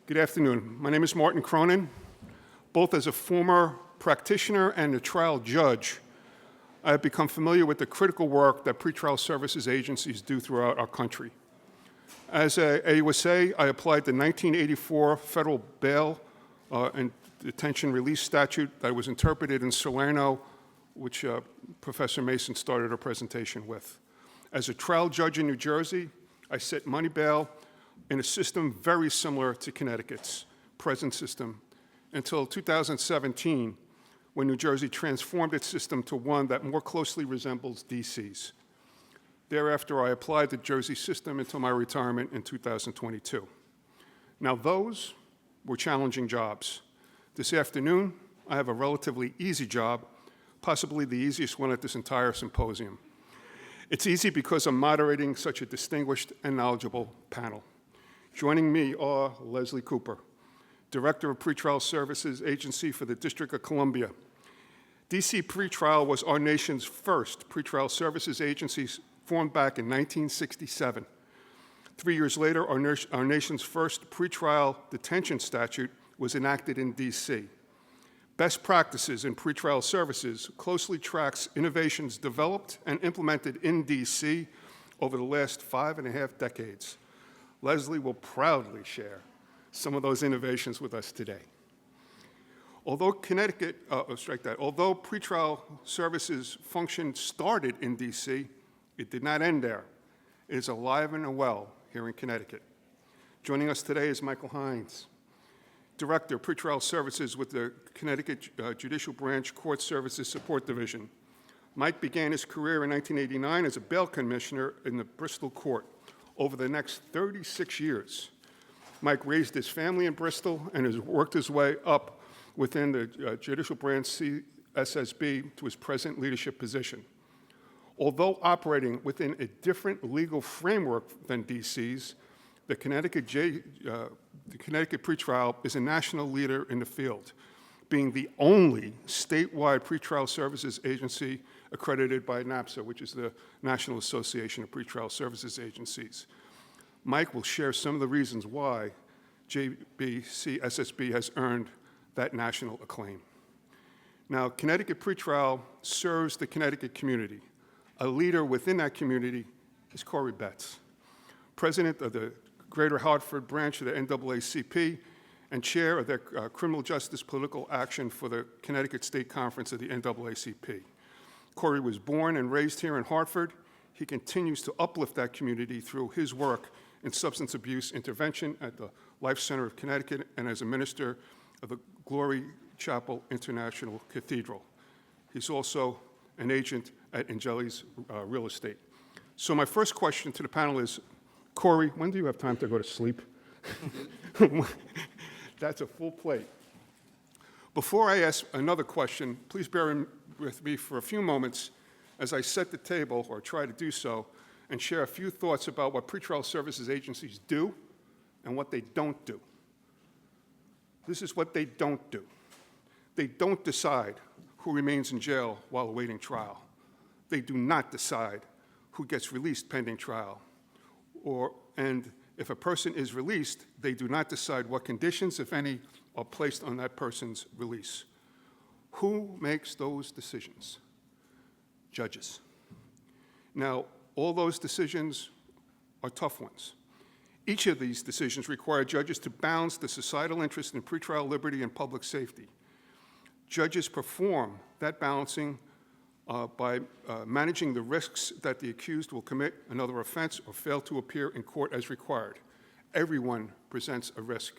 Good afternoon. My name is Martin Cronin. Both as a former practitioner and a trial judge, I have become familiar with the critical work that pretrial services agencies do throughout our country. As a AUSA, I applied the 1984 federal bail and detention release statute that was interpreted in Salerno, which Professor Mason started her presentation with. As a trial judge in New Jersey, I set money bail in a system very similar to Connecticut's present system until 2017, when New Jersey transformed its system to one that more closely resembles DC's. Thereafter, I applied the Jersey system until my retirement in 2022. Now, those were challenging jobs. This afternoon, I have a relatively easy job, possibly the easiest one at this entire symposium. It's easy because I'm moderating such a distinguished and knowledgeable panel. Joining me are Leslie Cooper, Director of Pretrial Services Agency for the District of Columbia. DC Pretrial was our nation's first pretrial services agency, formed back in 1967. 3 years later, our nation's first pretrial detention statute was enacted in DC. Best practices in pretrial services closely tracks innovations developed and implemented in DC over the last 5.5 decades. Leslie will proudly share some of those innovations with us today. Although although pretrial services function started in DC, it did not end there. It is alive and well here in Connecticut. Joining us today is Michael Hines, Director of Pretrial Services with the Connecticut Judicial Branch Court Services Support Division. Mike began his career in 1989 as a bail commissioner in the Bristol Court. Over the next 36 years, Mike raised his family in Bristol and has worked his way up within the Judicial Branch CSSB to his present leadership position. Although operating within a different legal framework than DC's, the Connecticut Pretrial is a national leader in the field, being the only statewide pretrial services agency accredited by NAACP, which is the National Association of Pretrial Services Agencies. Mike will share some of the reasons why JBCSSB has earned that national acclaim. Now, Connecticut Pretrial serves the Connecticut community. A leader within that community is Corrie Betts, president of the Greater Hartford branch of the NAACP and chair of the Criminal Justice Political Action for the Connecticut State Conference of the NAACP. Corrie was born and raised here in Hartford. He continues to uplift that community through his work in substance abuse intervention at the Life Center of Connecticut and as a minister of the Glory Chapel International Cathedral. He's also an agent at Angeli's Real Estate. So my first question to the panel is, Corrie, when do you have time to go to sleep? That's a full plate. Before I ask another question, please bear with me for a few moments as I set the table, or try to do so, and share a few thoughts about what pretrial services agencies do and what they don't do. This is what they don't do. They don't decide who remains in jail while awaiting trial. They do not decide who gets released pending trial. And if a person is released, they do not decide what conditions, if any, are placed on that person's release. Who makes those decisions? Judges. Now, all those decisions are tough ones. Each of these decisions require judges to balance the societal interest in pretrial liberty and public safety. Judges perform that balancing by managing the risks that the accused will commit another offense or fail to appear in court as required. Everyone presents a risk.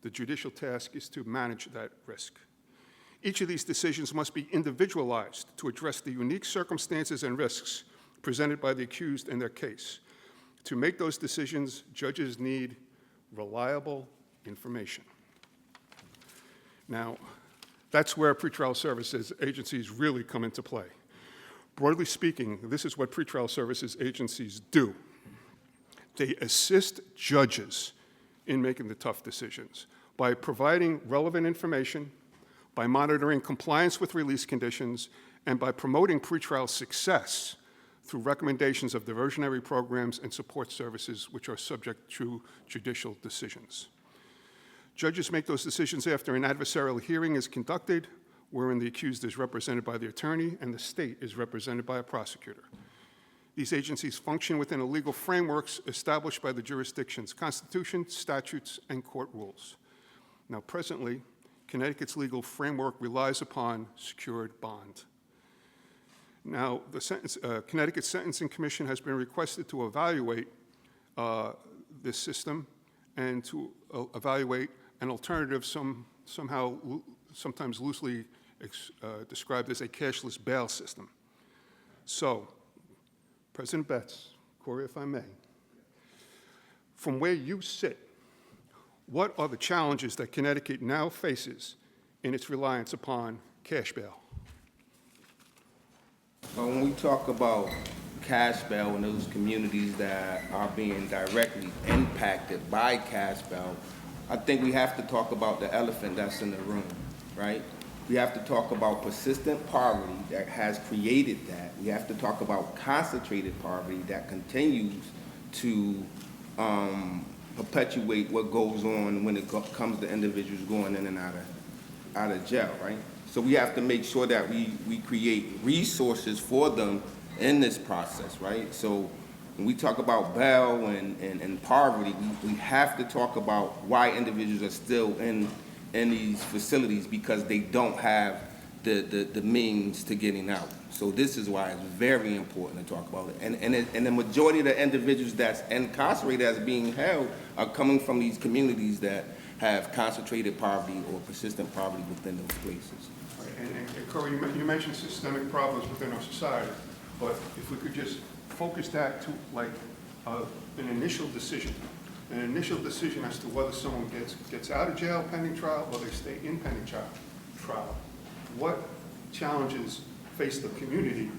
The judicial task is to manage that risk. Each of these decisions must be individualized to address the unique circumstances and risks presented by the accused in their case. To make those decisions, judges need reliable information. Now, that's where pretrial services agencies really come into play. Broadly speaking, this is what pretrial services agencies do. They assist judges in making the tough decisions by providing relevant information, by monitoring compliance with release conditions, and by promoting pretrial success through recommendations of diversionary programs and support services which are subject to judicial decisions. Judges make those decisions after an adversarial hearing is conducted, wherein the accused is represented by the attorney and the state is represented by a prosecutor. These agencies function within a legal frameworks established by the jurisdiction's constitution, statutes, and court rules. Now, presently, Connecticut's legal framework relies upon secured bond. Now, the Connecticut Sentencing Commission has been requested to evaluate this system and to evaluate an alternative sometimes loosely described as a cashless bail system. So, President Betts, Corrie, if I may, from where you sit, what are the challenges that Connecticut now faces in its reliance upon cash bail? When we talk about cash bail in those communities that are being directly impacted by cash bail, I think we have to talk about the elephant that's in the room, right? We have to talk about persistent poverty that has created that. We have to talk about concentrated poverty that continues to perpetuate what goes on when it comes to individuals going in and out of jail, right? So we have to make sure that we create resources for them in this process, right? So when we talk about bail and poverty, we have to talk about why individuals are still in these facilities, because they don't have the means to getting out. So this is why it's very important to talk about it. And the majority of the individuals that's incarcerated as being held are coming from these communities that have concentrated poverty or persistent poverty within those places. And Corrie, you mentioned systemic problems within our society, but if we could just focus that to like an initial decision as to whether someone gets out of jail pending trial or they stay in pending trial. What challenges face the community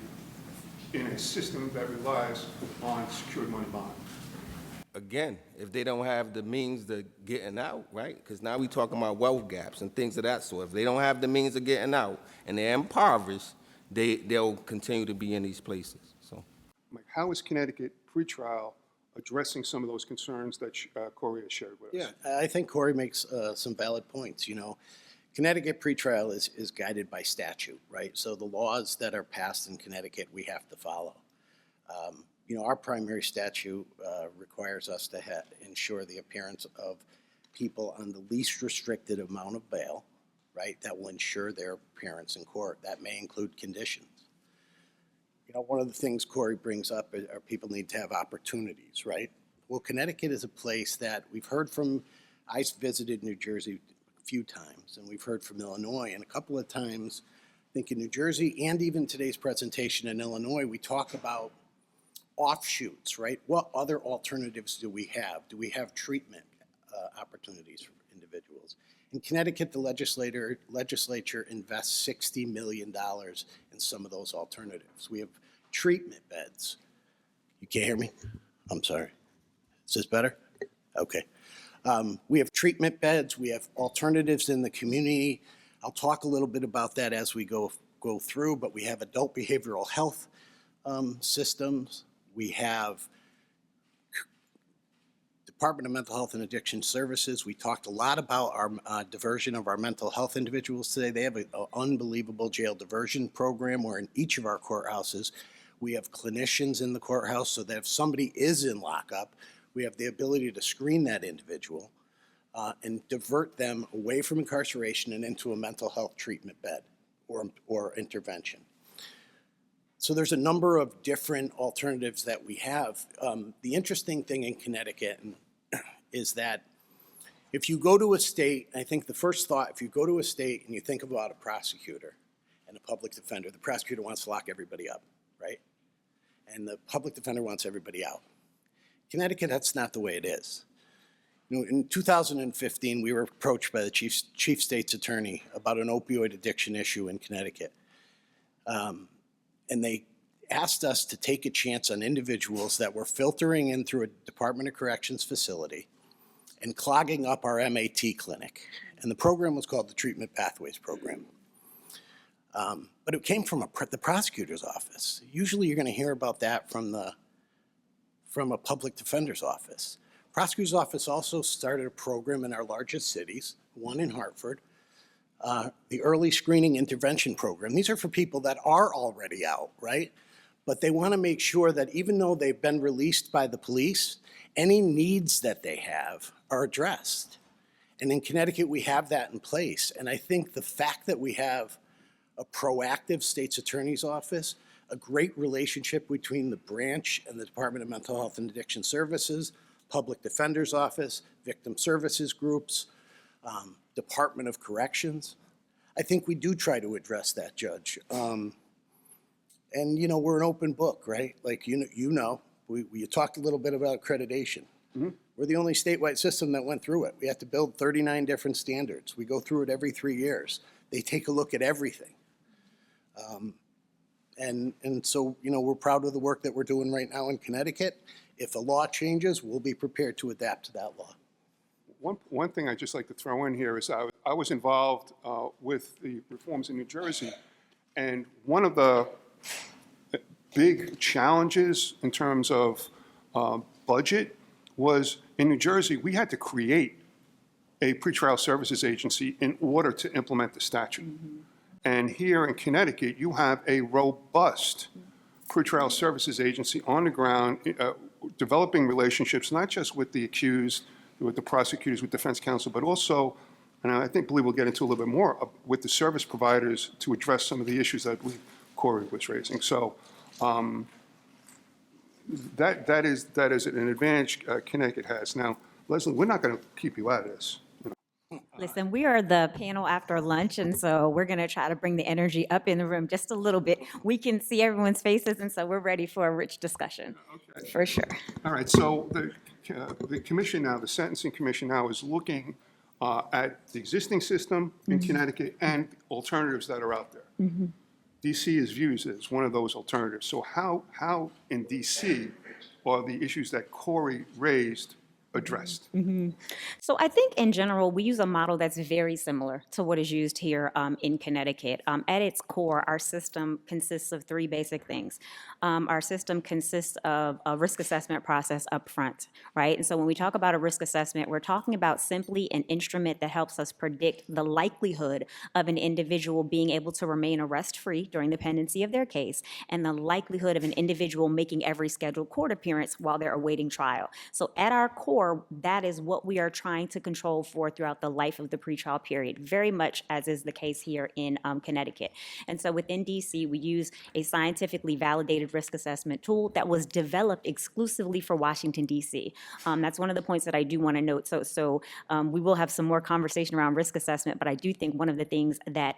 in a system that relies on secured money bond? Again, if they don't have the means to getting out, right? Because now we talking about wealth gaps and things of that sort. If they don't have the means of getting out and they're impoverished, they'll continue to be in these places. So, Like, how is Connecticut pretrial addressing some of those concerns that Corrie has shared with us? Yeah, I think Corrie makes some valid points. You know, Connecticut pretrial is guided by statute, right? So the laws that are passed in Connecticut, we have to follow. You know, our primary statute requires us to ensure the appearance of people on the least restricted amount of bail, right? That will ensure their appearance in court. That may include conditions. You know, one of the things Corrie brings up are people need to have opportunities, right? Well, Connecticut is a place that we've heard from. I visited New Jersey a few times, and we've heard from Illinois, and a couple of times, I think in New Jersey and even today's presentation in Illinois, we talk about offshoots, right? What other alternatives do we have? Do we have treatment opportunities for individuals? In Connecticut, the legislature invests $60 million in some of those alternatives. We have treatment beds. You can't hear me? I'm sorry. Is this better? Okay. We have treatment beds. We have alternatives in the community. I'll talk a little bit about that as we go through, but we have adult behavioral health systems. We have Department of Mental Health and Addiction Services. We talked a lot about our diversion of our mental health individuals today. They have an unbelievable jail diversion program where in each of our courthouses, we have clinicians in the courthouse so that if somebody is in lockup, we have the ability to screen that individual and divert them away from incarceration and into a mental health treatment bed or intervention. So there's a number of different alternatives that we have. The interesting thing in Connecticut is that if you go to a state, I think the first thought, if you go to a state and you think about a prosecutor and a public defender, the prosecutor wants to lock everybody up, right? And the public defender wants everybody out. Connecticut, that's not the way it is. You know, in 2015, we were approached by the chief state's attorney about an opioid addiction issue in Connecticut. And they asked us to take a chance on individuals that were filtering in through a Department of Corrections facility and clogging up our MAT clinic. And the program was called the Treatment Pathways Program. But it came from the prosecutor's office. Usually you're going to hear about that from a public defender's office. Prosecutor's Office also started a program in our largest cities, one in Hartford, the Early Screening Intervention Program. These are for people that are already out, right? But they want to make sure that even though they've been released by the police, any needs that they have are addressed. And in Connecticut, we have that in place. And I think the fact that we have a proactive state's attorney's office, a great relationship between the branch and the Department of Mental Health and Addiction Services, Public Defender's Office, Victim Services Groups, Department of Corrections. I think we do try to address that, Judge. And, you know, we're an open book, right? Like, we talked a little bit about accreditation. Mm-hmm. We're the only statewide system that went through it. We have to build 39 different standards. We go through it every 3 years. They take a look at everything. And so, you know, we're proud of the work that we're doing right now in Connecticut. If a law changes, we'll be prepared to adapt to that law. One thing I'd just like to throw in here is I was involved with the reforms in New Jersey, and one of the big challenges in terms of budget was in New Jersey, we had to create a pretrial services agency in order to implement the statute. Mm-hmm. And here in Connecticut, you have a robust pretrial services agency on the ground, developing relationships not just with the accused, with the prosecutors, with defense counsel, but also, and I believe we'll get into a little bit more, with the service providers to address some of the issues that Corrie was raising. So that is an advantage Connecticut has. Now, Leslie, we're not going to keep you out of this. Listen, we are the panel after lunch, and so we're going to try to bring the energy up in the room just a little bit. We can see everyone's faces, and so we're ready for a rich discussion, okay. For sure. All right, so the commission now, the Sentencing Commission now is looking at the existing system in mm-hmm. Connecticut and alternatives that are out there. Mm-hmm. DC is viewed as one of those alternatives. So how in DC are the issues that Corrie raised addressed? Mm-hmm. So I think in general, we use a model that's very similar to what is used here in Connecticut. At its core, our system consists of three basic things. Our system consists of a risk assessment process up front, right? And so when we talk about a risk assessment, we're talking about simply an instrument that helps us predict the likelihood of an individual being able to remain arrest-free during the pendency of their case and the likelihood of an individual making every scheduled court appearance while they're awaiting trial. So at our core, that is what we are trying to control for throughout the life of the pretrial period, very much as is the case here in Connecticut. And so within DC, we use a scientifically validated risk assessment tool that was developed exclusively for Washington, DC. That's one of the points that I do want to note. So we will have some more conversation around risk assessment, but I do think one of the things that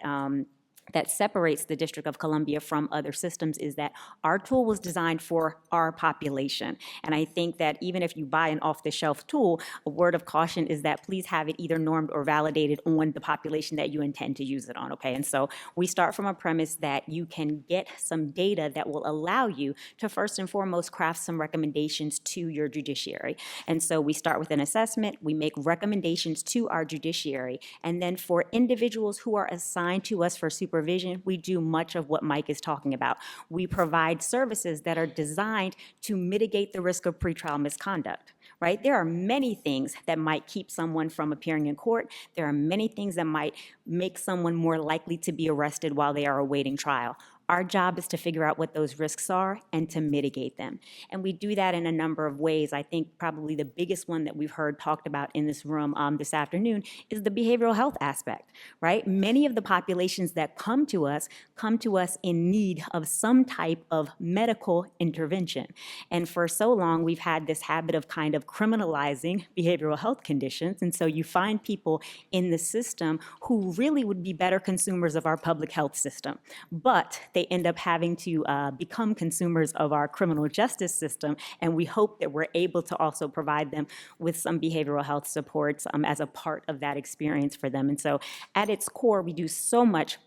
that separates the District of Columbia from other systems is that our tool was designed for our population. And I think that even if you buy an off-the-shelf tool, a word of caution is that please have it either normed or validated on the population that you intend to use it on, okay? And so we start from a premise that you can get some data that will allow you to first and foremost craft some recommendations to your judiciary. And so we start with an assessment, we make recommendations to our judiciary, and then for individuals who are assigned to us for supervision, we do much of what Mike is talking about. We provide services that are designed to mitigate the risk of pretrial misconduct, right? There are many things that might keep someone from appearing in court. There are many things that might make someone more likely to be arrested while they are awaiting trial. Our job is to figure out what those risks are and to mitigate them. And we do that in a number of ways. I think probably the biggest one that we've heard talked about in this room this afternoon is the behavioral health aspect, right? Many of the populations that come to us in need of some type of medical intervention. And for so long, we've had this habit of kind of criminalizing behavioral health conditions. And so you find people in the system who really would be better consumers of our public health system. But they end up having to become consumers of our criminal justice system, and we hope that we're able to also provide them with some behavioral health supports as a part of that experience for them. And so at its core, we do so much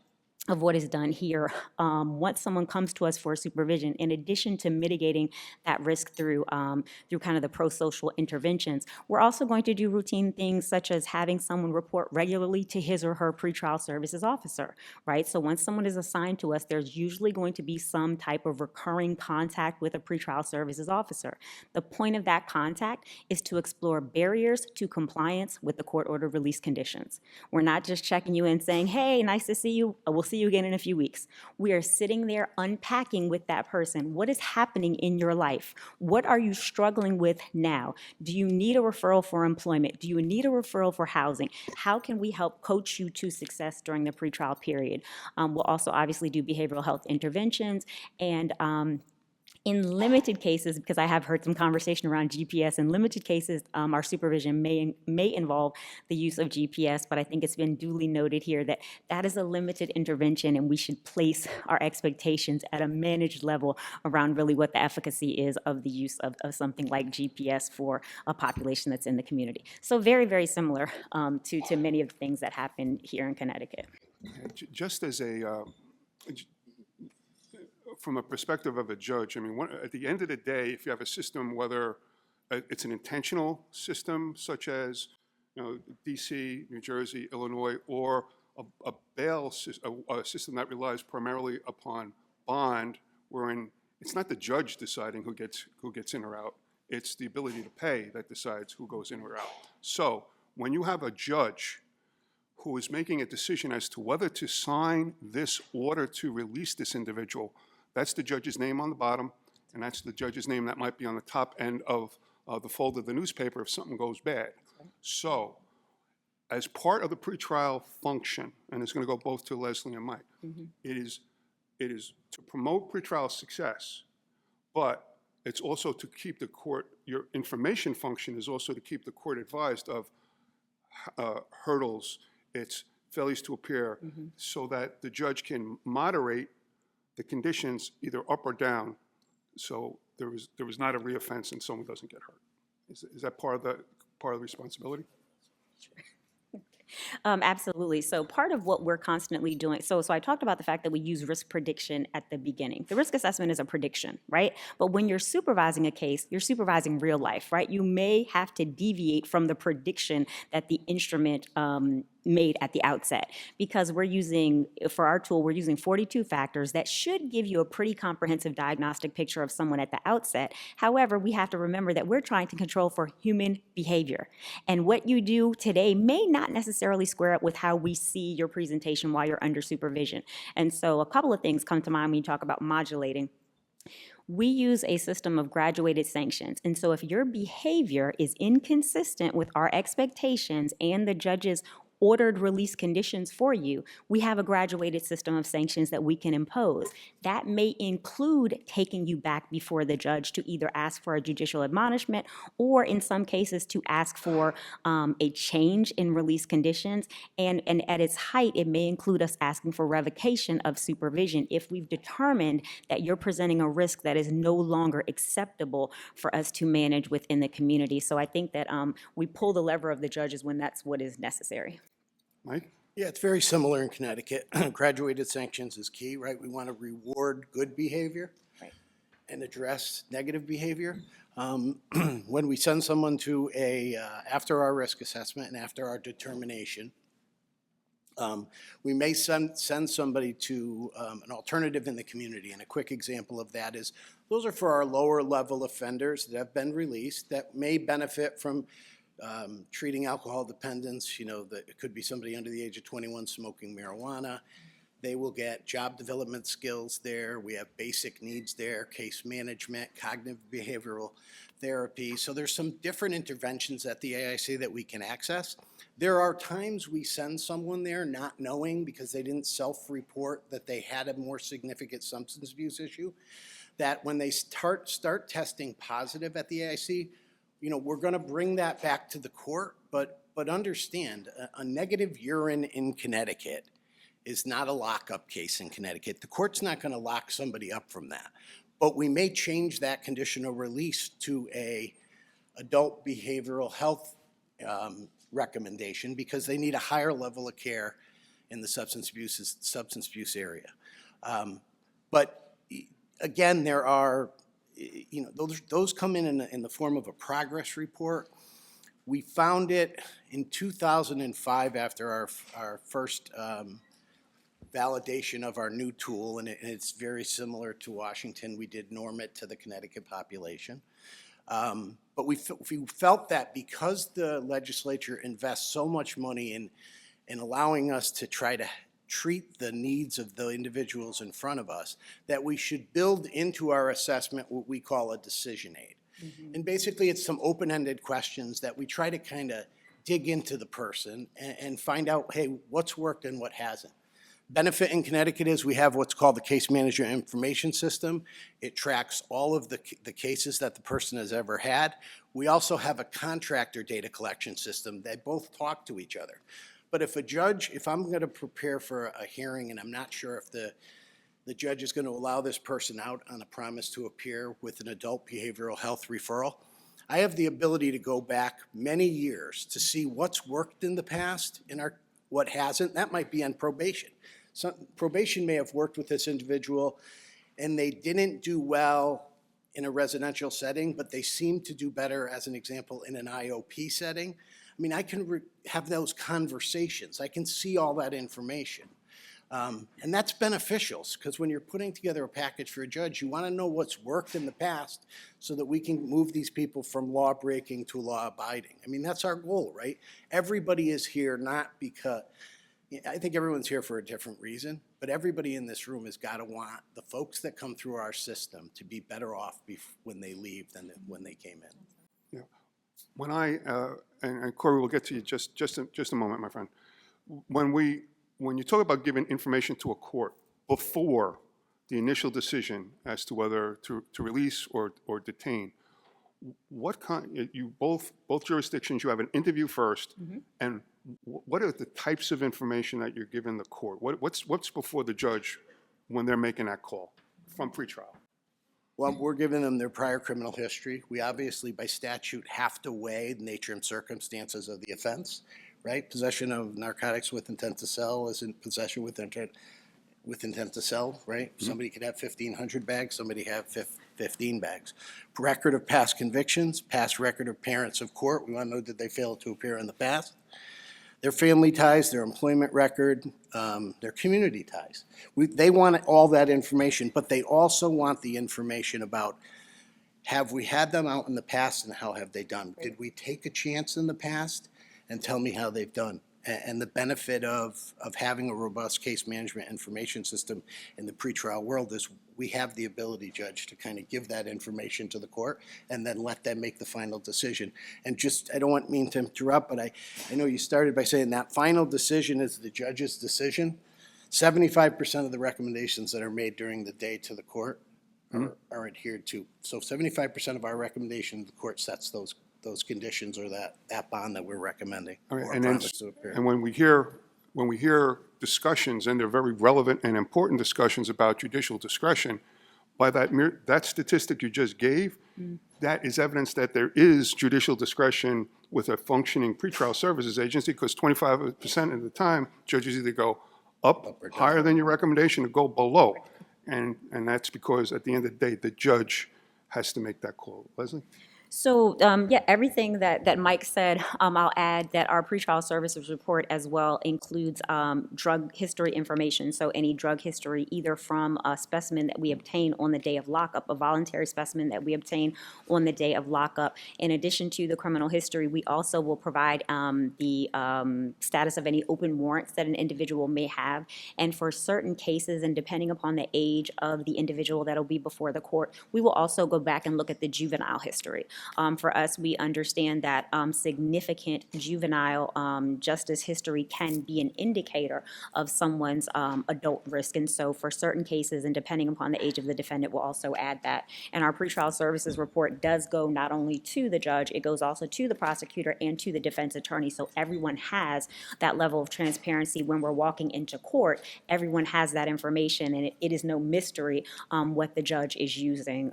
of what is done here. Once someone comes to us for supervision, in addition to mitigating that risk through kind of the pro-social interventions, we're also going to do routine things such as having someone report regularly to his or her pretrial services officer, right? So once someone is assigned to us, there's usually going to be some type of recurring contact with a pretrial services officer. The point of that contact is to explore barriers to compliance with the court-ordered release conditions. We're not just checking you in saying, hey, nice to see you, we'll see you again in a few weeks. We are sitting there unpacking with that person. What is happening in your life? What are you struggling with now? Do you need a referral for employment? Do you need a referral for housing? How can we help coach you to success during the pretrial period? We'll also obviously do behavioral health interventions, and in limited cases, because I have heard some conversation around GPS, in limited cases, our supervision may involve the use of GPS, but I think it's been duly noted here that that is a limited intervention, and we should place our expectations at a managed level around really what the efficacy is of the use of something like GPS for a population that's in the community. So very, very similar to many of the things that happen here in Connecticut. Just as from a perspective of a judge, I mean, at the end of the day, if you have a system, whether it's an intentional system such as, DC, New Jersey, Illinois, or a bail a system that relies primarily upon bond, wherein it's not the judge deciding who gets in or out, it's the ability to pay that decides who goes in or out. So when you have a judge who is making a decision as to whether to sign this order to release this individual, that's the judge's name on the bottom, and that's the judge's name that might be on the top end of the fold of the newspaper if something goes bad. So, as part of the pretrial function, and it's going to go both to Leslie and Mike, it is to promote pretrial success, but it's also to keep the court, your information function is also to keep the court advised of hurdles, its failures to appear, so that the judge can moderate the conditions either up or down, so there was not a reoffense and someone doesn't get hurt. Is that part of the responsibility? Absolutely. So part of what we're constantly doing, so I talked about the fact that we use risk prediction at the beginning. The risk assessment is a prediction, right? But when you're supervising a case, you're supervising real life, right? You may have to deviate from the prediction that the instrument made at the outset, because for our tool, we're using 42 factors that should give you a pretty comprehensive diagnostic picture of someone at the outset. However, we have to remember that we're trying to control for human behavior. And what you do today may not necessarily square up with how we see your presentation while you're under supervision. And so a couple of things come to mind when you talk about modulating. We use a system of graduated sanctions. And so if your behavior is inconsistent with our expectations and the judge's ordered release conditions for you, we have a graduated system of sanctions that we can impose. That may include taking you back before the judge to either ask for a judicial admonishment or in some cases to ask for a change in release conditions. And at its height, it may include us asking for revocation of supervision if we've determined that you're presenting a risk that is no longer acceptable for us to manage within the community. So I think that we pull the lever of the judges when that's what is necessary. Mike? Yeah, it's very similar in Connecticut. Graduated sanctions is key, right? We want to reward good behavior and address negative behavior. When we send someone to after our risk assessment and after our determination, we may send somebody to an alternative in the community. And a quick example of that is those are for our lower level offenders that have been released that may benefit from treating alcohol dependence. That it could be somebody under the age of 21 smoking marijuana. They will get job development skills there. We have basic needs there, case management, cognitive behavioral therapy. So there's some different interventions at the AIC that we can access. There are times we send someone there not knowing because they didn't self-report that they had a more significant substance abuse issue, that when they start testing positive at the AIC, we're going to bring that back to the court, but understand a negative urine in Connecticut is not a lockup case in Connecticut. The court's not going to lock somebody up from that, but we may change that conditional release to a adult behavioral health recommendation because they need a higher level of care in the substance abuse area. But again, there are, those come in the form of a progress report. We found it in 2005 after our first validation of our new tool, and it's very similar to Washington. We did norm it to the Connecticut population. But we felt that because the legislature invests so much money in allowing us to try to treat the needs of the individuals in front of us, that we should build into our assessment what we call a decision aid. Mm-hmm. And basically it's some open-ended questions that we try to kind of dig into the person and find out, hey, what's worked and what hasn't. Benefit in Connecticut is we have what's called the Case Management Information System. It tracks all of the cases that the person has ever had. We also have a contractor data collection system. They both talk to each other. But if I'm going to prepare for a hearing and I'm not sure if the judge is going to allow this person out on a promise to appear with an adult behavioral health referral, I have the ability to go back many years to see what's worked in the past and what hasn't. That might be on probation. Probation may have worked with this individual and they didn't do well in a residential setting, but they seem to do better, as an example, in an IOP setting. I mean, I can have those conversations. I can see all that information. And that's beneficial, because when you're putting together a package for a judge, you want to know what's worked in the past so that we can move these people from law breaking to law abiding. I mean, that's our goal, right? Everybody is here not because, I think everyone's here for a different reason, but everybody in this room has got to want the folks that come through our system to be better off when they leave than when they came in. Yeah. When and Corrie, we'll get to you just a moment, my friend. When you talk about giving information to a court before the initial decision as to whether to release or detain, what kind, both jurisdictions, you have an interview first, mm-hmm. and what are the types of information that you're giving the court? What's before the judge when they're making that call from pretrial? Well, we're giving them their prior criminal history. We obviously, by statute, have to weigh the nature and circumstances of the offense, right? Possession of narcotics with intent to sell is in possession with intent to sell, right? Mm-hmm. Somebody could have 1,500 bags, somebody have 15 bags. Record of past convictions, past record of parents of court. We want to know, did they fail to appear in the past? Their family ties, their employment record, their community ties. They want all that information, but they also want the information about, have we had them out in the past and how have they done? Did we take a chance in the past? And tell me how they've done. And the benefit of having a robust case management information system in the pretrial world is we have the ability, Judge, to kind of give that information to the court and then let them make the final decision. And I don't mean to interrupt, but I know you started by saying that final decision is the judge's decision. 75% of the recommendations that are made during the day to the court are adhered to. So 75% of our recommendations, the court sets those conditions or that bond that we're recommending. Right, and when we hear discussions, and they're very relevant and important discussions about judicial discretion, by that statistic you just gave, that is evidence that there is judicial discretion with a functioning pretrial services agency, because 25% of the time judges either go up higher than your recommendation or go below, and that's because at the end of the day the judge has to make that call. Leslie? So, yeah, everything that Mike said, I'll add that our pretrial services report as well includes drug history information. So any drug history, either from a specimen that we obtain on the day of lockup, a voluntary specimen that we obtain on the day of lockup. In addition to the criminal history, we also will provide the status of any open warrants that an individual may have. And for certain cases, and depending upon the age of the individual that will be before the court, we will also go back and look at the juvenile history. For us, we understand that significant juvenile justice history can be an indicator of someone's adult risk. And so for certain cases, and depending upon the age of the defendant, we'll also add that. And our pretrial services report does go not only to the judge, it goes also to the prosecutor and to the defense attorney. So everyone has that level of transparency when we're walking into court. Everyone has that information, and it is no mystery what the judge is using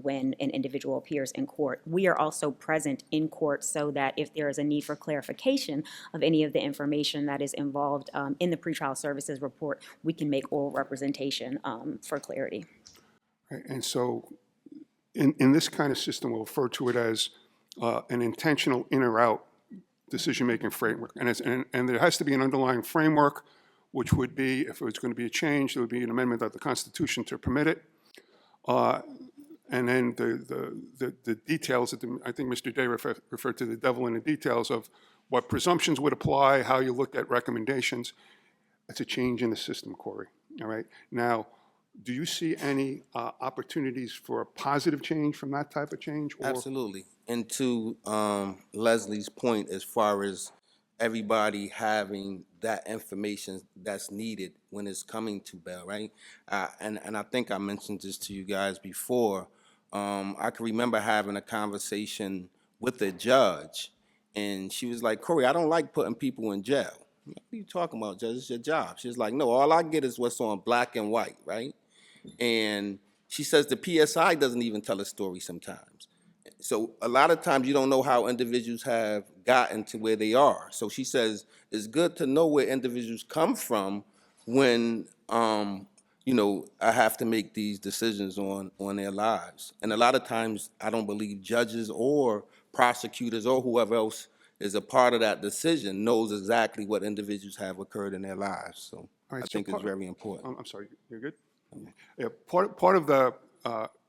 when an individual appears in court. we are also present in court so that if there is a need for clarification of any of the information that is involved in the pretrial services report, we can make oral representation for clarity. Right, and so in this kind of system, we'll refer to it as an intentional in or out decision-making framework. And there has to be an underlying framework, which would be, if it was going to be a change, there would be an amendment of the Constitution to permit it. And then the details, I think Mr. Day referred to the devil in the details of what presumptions would apply, how you look at recommendations. That's a change in the system, Corrie, all right? Now, do you see any opportunities for a positive change from that type of change? Or? Absolutely. And to Leslie's point, as far as everybody having that information that's needed when it's coming to bail, right? And I think I mentioned this to you guys before. I can remember having a conversation with a judge, and she was like, Corrie, I don't like putting people in jail. I'm like, what are you talking about, Judge? It's your job. She was like, no, all I get is what's on black and white, right? And she says the PSI doesn't even tell a story sometimes. So a lot of times you don't know how individuals have gotten to where they are. So she says it's good to know where individuals come from when, you know, I have to make these decisions on their lives. And a lot of times I don't believe judges or prosecutors or whoever else is a part of that decision knows exactly what individuals have occurred in their lives. So Right, I think it's very important. I'm sorry, you're good? Yeah, part of the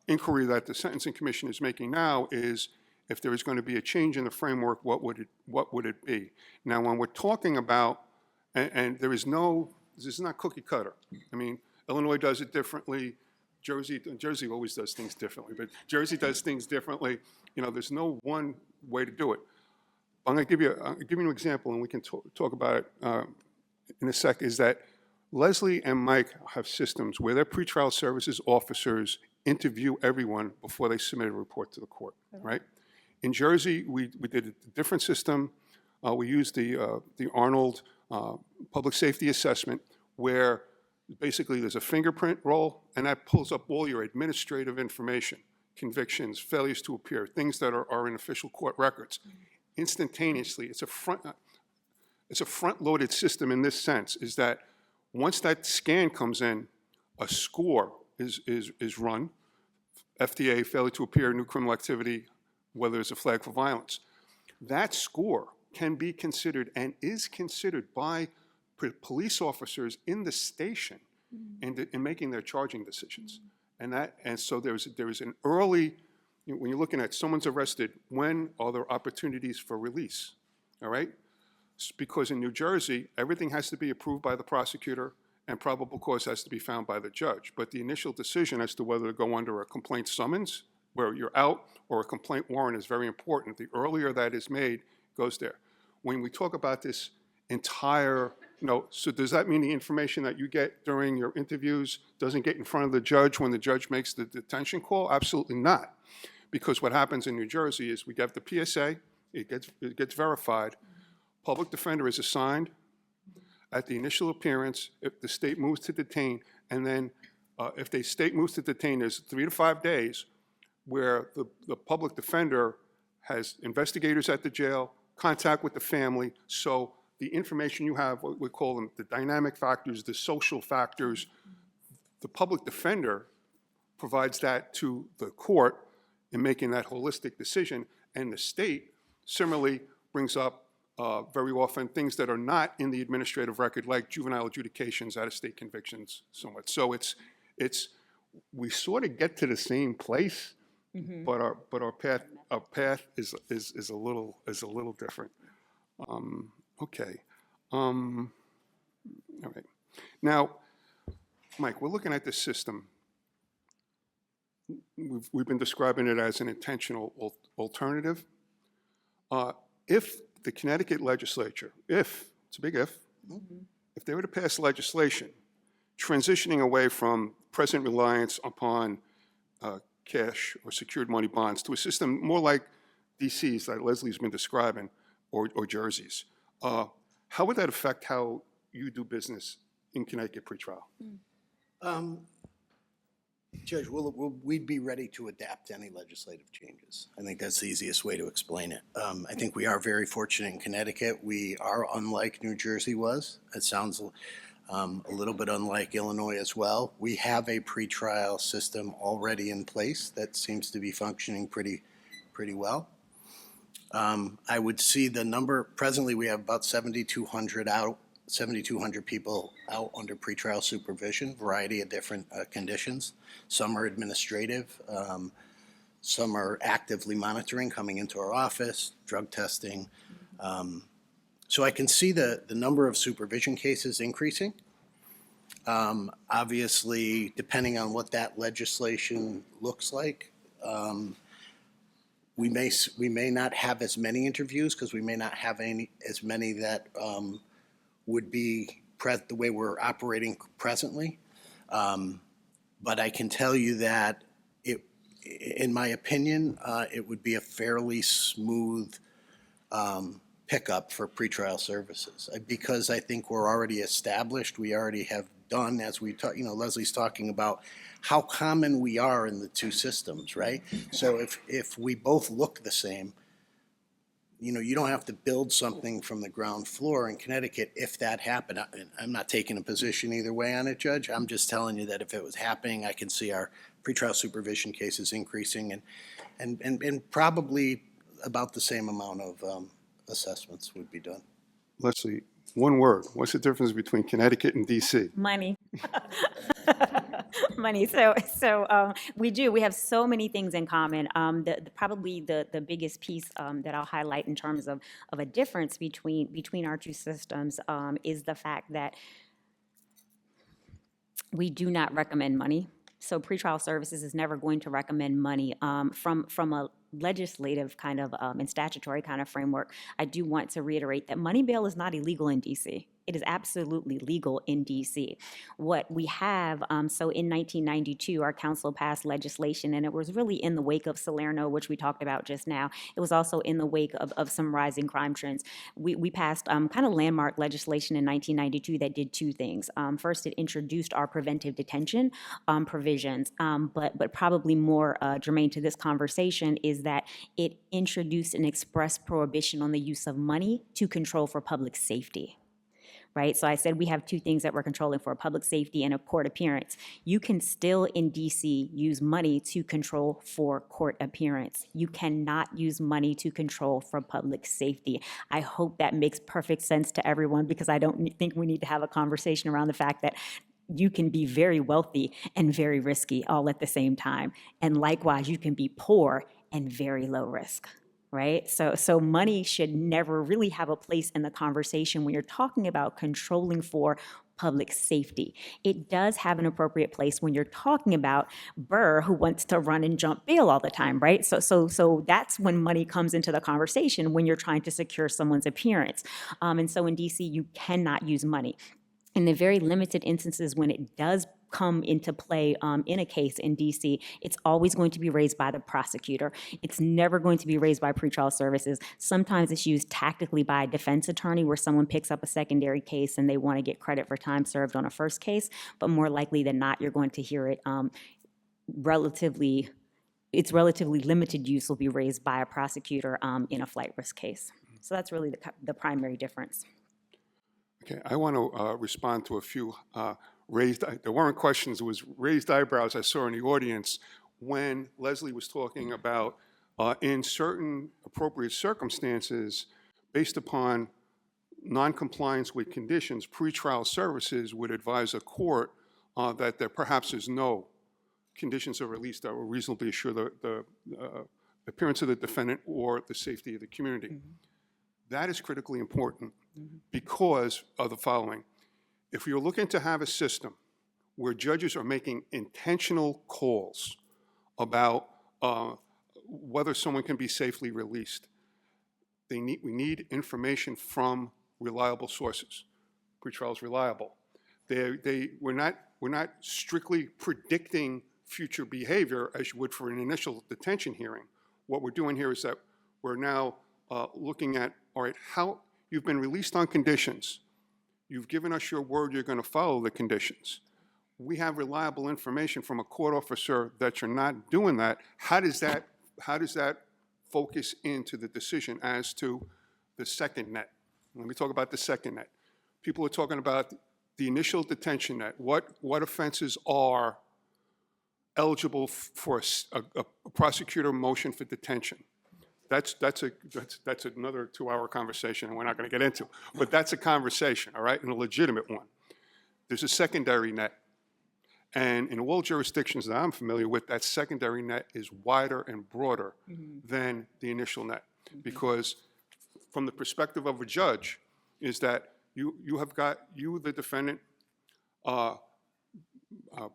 inquiry that the Sentencing Commission is making now is if there is going to be a change in the framework, what would it be? Now, when we're talking about, and this is not cookie cutter. I mean, Illinois does it differently. Jersey always does things differently, but Jersey does things differently. You know, there's no one way to do it. I'm going to give you an example, and we can talk about it in a sec, is that Leslie and Mike have systems where their pretrial services officers interview everyone before they submit a report to the court, right? In Jersey, we did a different system. We used the Arnold public safety assessment, where basically there's a fingerprint roll, and that pulls up all your administrative information, convictions, failures to appear, things that are in official court records. Instantaneously, it's a front-loaded system in this sense, is that once that scan comes in, a score is run, FDA, failure to appear, new criminal activity, whether there's a flag for violence. That score can be considered and is considered by police officers in the station in making their charging decisions. And so there is an early, when you're looking at someone's arrested, when are there opportunities for release, all right? Because in New Jersey, everything has to be approved by the prosecutor and probable cause has to be found by the judge. But the initial decision as to whether to go under a complaint summons, where you're out, or a complaint warrant is very important. The earlier that is made, goes there. When we talk about this entire, so does that mean the information that you get during your interviews doesn't get in front of the judge when the judge makes the detention call? Absolutely not. Because what happens in New Jersey is we get the PSA, it gets verified, public defender is assigned at the initial appearance if the state moves to detain, and then if the state moves to detain, there's 3 to 5 days where the public defender has investigators at the jail, contact with the family, so the information you have, what we call them the dynamic factors, the social factors, the public defender provides that to the court in making that holistic decision, and the state similarly brings up very often things that are not in the administrative record, like juvenile adjudications, out-of-state convictions, somewhat. So we sort of get to the same place, but our path is a little different. Okay. All right. Now, Mike, we're looking at this system. We've been describing it as an intentional alternative. If the Connecticut legislature, it's a big if they were to pass legislation transitioning away from present reliance upon cash or secured money bonds to a system more like DC's that Leslie's been describing, or Jersey's, how would that affect how you do business in Connecticut pretrial? Judge, we'd be ready to adapt to any legislative changes. I think that's the easiest way to explain it. I think we are very fortunate in Connecticut. We are unlike New Jersey was. It sounds a little bit unlike Illinois as well. We have a pretrial system already in place that seems to be functioning pretty well. I would see the number, presently we have about 7,200 people out under pretrial supervision, variety of different conditions. Some are administrative, some are actively monitoring, coming into our office, drug testing. So I can see the number of supervision cases increasing. Obviously, depending on what that legislation looks like, we may not have as many interviews because we may not have as many that would be the way we're operating presently. But I can tell you that in my opinion, it would be a fairly smooth pickup for pretrial services because I think we're already established. We already have done, as we talk, Leslie's talking about how common we are in the two systems, right? So if we both look the same, you don't have to build something from the ground floor in Connecticut if that happened. I'm not taking a position either way on it, Judge. I'm just telling you that if it was happening, I can see our pretrial supervision cases increasing and probably about the same amount of assessments would be done. Leslie, one word. What's the difference between Connecticut and DC? Money. Money. So we have so many things in common. Probably the biggest piece that I'll highlight in terms of a difference between our two systems is the fact that we do not recommend money. So pretrial services is never going to recommend money from a legislative kind of and statutory kind of framework. I do want to reiterate that money bail is not illegal in DC. It is absolutely legal in DC. What we have, so in 1992, our council passed legislation, and it was really in the wake of Salerno, which we talked about just now. It was also in the wake of some rising crime trends. We passed kind of landmark legislation in 1992 that did two things. First, it introduced our preventive detention provisions, but probably more germane to this conversation is that it introduced an express prohibition on the use of money to control for public safety. Right? So I said we have two things that we're controlling for, public safety and a court appearance. You can still in DC use money to control for court appearance. You cannot use money to control for public safety. I hope that makes perfect sense to everyone because I don't think we need to have a conversation around the fact that you can be very wealthy and very risky all at the same time. And likewise, you can be poor and very low risk. Right? So money should never really have a place in the conversation when you're talking about controlling for public safety. It does have an appropriate place when you're talking about Burr who wants to run and jump bail all the time, right? So that's when money comes into the conversation when you're trying to secure someone's appearance. And so in DC, you cannot use money. In the very limited instances when it does come into play in a case in DC, it's always going to be raised by the prosecutor. It's never going to be raised by pretrial services. Sometimes it's used tactically by a defense attorney where someone picks up a secondary case and they want to get credit for time served on a first case, but more likely than not, you're going to hear it relatively limited use will be raised by a prosecutor in a flight risk case. So that's really the primary difference. Okay, I want to respond to a few there weren't questions, it was raised eyebrows I saw in the audience when Leslie was talking about in certain appropriate circumstances, based upon noncompliance with conditions, pretrial services would advise a court that there perhaps is no conditions of release that will reasonably assure the appearance of the defendant or the safety of the community. Mm-hmm. That is critically important because of the following. If you're looking to have a system where judges are making intentional calls about whether someone can be safely released, we need information from reliable sources. Pretrial is reliable. We're not strictly predicting future behavior as you would for an initial detention hearing. What we're doing here is that we're now looking at, all right, how you've been released on conditions. You've given us your word you're going to follow the conditions. we have reliable information from a court officer that you're not doing that, how does that focus into the decision as to the second net? Let me talk about the second net. People are talking about the initial detention net. What offenses are eligible for a prosecutor motion for detention? That's another 2-hour conversation, and we're not going to get into. But that's a conversation, all right, and a legitimate one. There's a secondary net. And in all jurisdictions that I'm familiar with, that secondary net is wider and broader than the initial net. Because from the perspective of a judge, is that you have got, the defendant,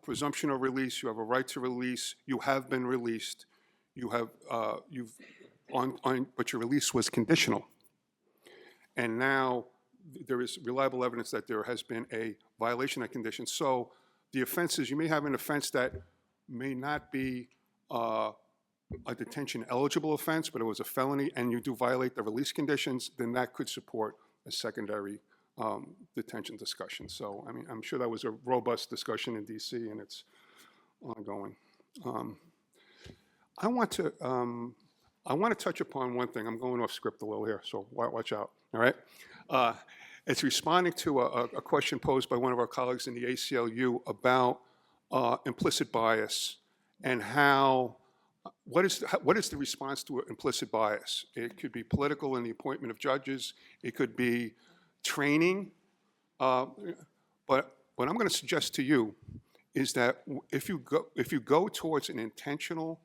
presumption of release, you have a right to release, you have been released, but your release was conditional. And now there is reliable evidence that there has been a violation of conditions. So the offenses, you may have an offense that may not be a detention eligible offense, but it was a felony and you do violate the release conditions, then that could support a secondary detention discussion. So, I mean, I'm sure that was a robust discussion in DC and it's ongoing. I want to touch upon one thing. I'm going off script a little here, so watch out, all right? It's responding to a question posed by one of our colleagues in the ACLU about implicit bias and what is the response to implicit bias? It could be political in the appointment of judges. It could be training. But what I'm going to suggest to you is that if you go towards an intentional